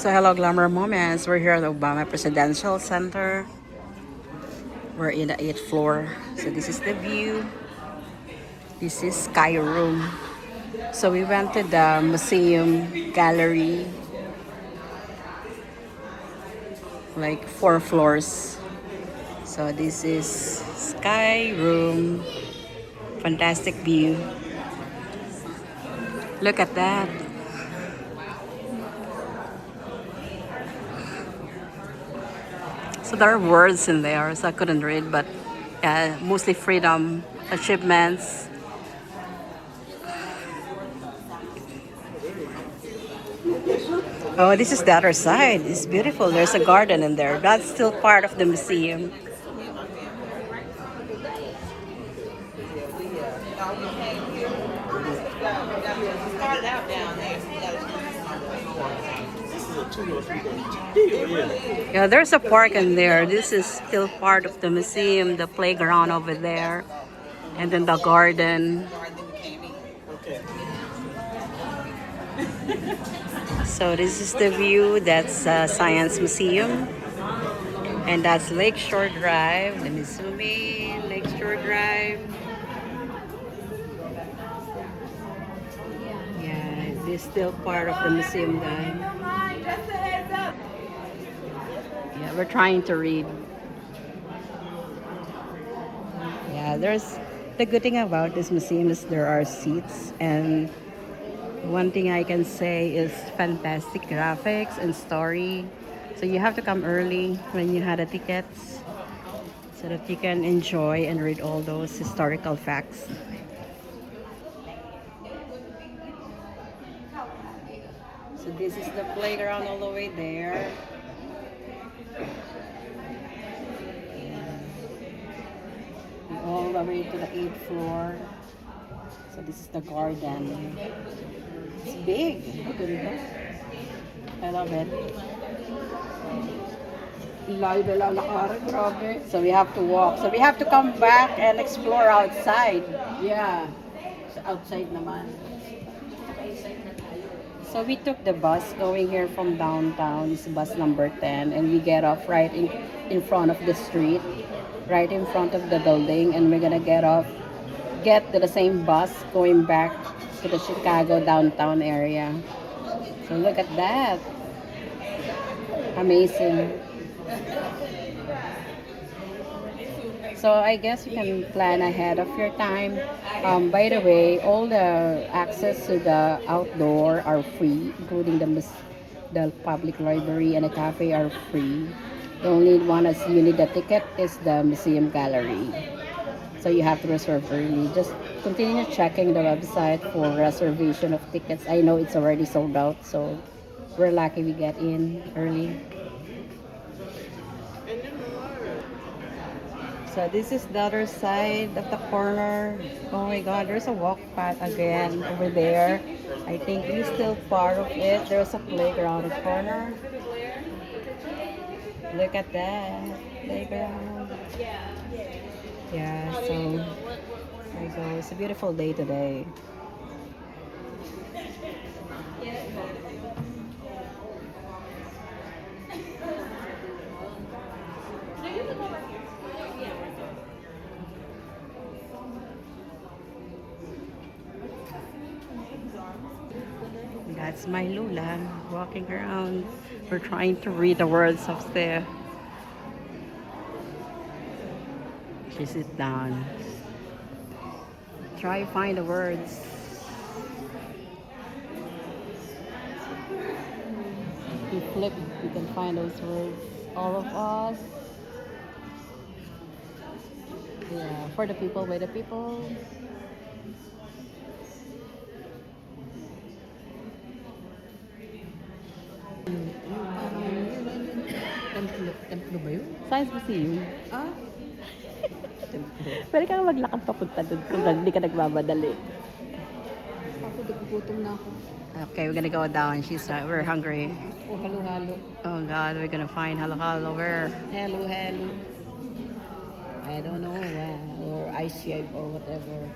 So hello Glamour Moments, we're here at Obama Presidential Center. We're in the 8th floor. So this is the view. This is Sky Room. So we went to the museum gallery, like 4 floors. So this is Sky Room. Fantastic view. Look at that. So there are words in there, so I couldn't read, but mostly freedom, achievements. Oh, this is the other side. It's beautiful. There's a garden in there. That's still part of the museum. Yeah, there's a park in there. This is still part of the museum, the playground over there, and then the garden. So this is the view. That's Science Museum. And that's Lakeshore Drive. Let me zoom in. Lakeshore Drive. Yeah, this is still part of the museum, guys. Yeah, we're trying to read. Yeah, there's the good thing about this museum is there are seats, and one thing I can say is fantastic graphics and story. So you have to come early when you had the tickets so that you can enjoy and read all those historical facts. So this is the playground all the way there. And all the way to the 8th floor. So this is the garden. It's big. I love it. So we have to walk. So we have to come back and explore outside. Yeah. Outside naman. So we took the bus going here from downtown. It's bus number 10. And we get off right in front of the street. Right in front of the building. And we're gonna get to the same bus going back to the Chicago downtown area. So look at that. Amazing. So I guess you can plan ahead of your time. By the way, all the access to the outdoor are free, including the public library and the cafe are free. The only one as you need a ticket is the museum gallery. So you have to reserve early. Just continue checking the website for reservation of tickets. I know it's already sold out, so we're lucky we get in early. So this is the other side of the corner. Oh my god, there's a walk path again over there. I think it's still part of it. There's a playground in the corner. Look at that playground. Yeah, so there you go. It's a beautiful day today. That's my Lula walking around. We're trying to read the words of there. She sit down. Try find the words. You flip, you can find those words. All of us. Yeah, for the people, by the people. Templo ba yun? Science Museum. Ah? Pwede kang maglakad papunta doon kung hindi ka nagmamadali. Ako, nagugutom na ako. Okay, we're gonna go down. We're hungry. O halo-halo. Oh God, we're gonna find halo-halo where? Halo-halo. I don't know, or ice shape or whatever.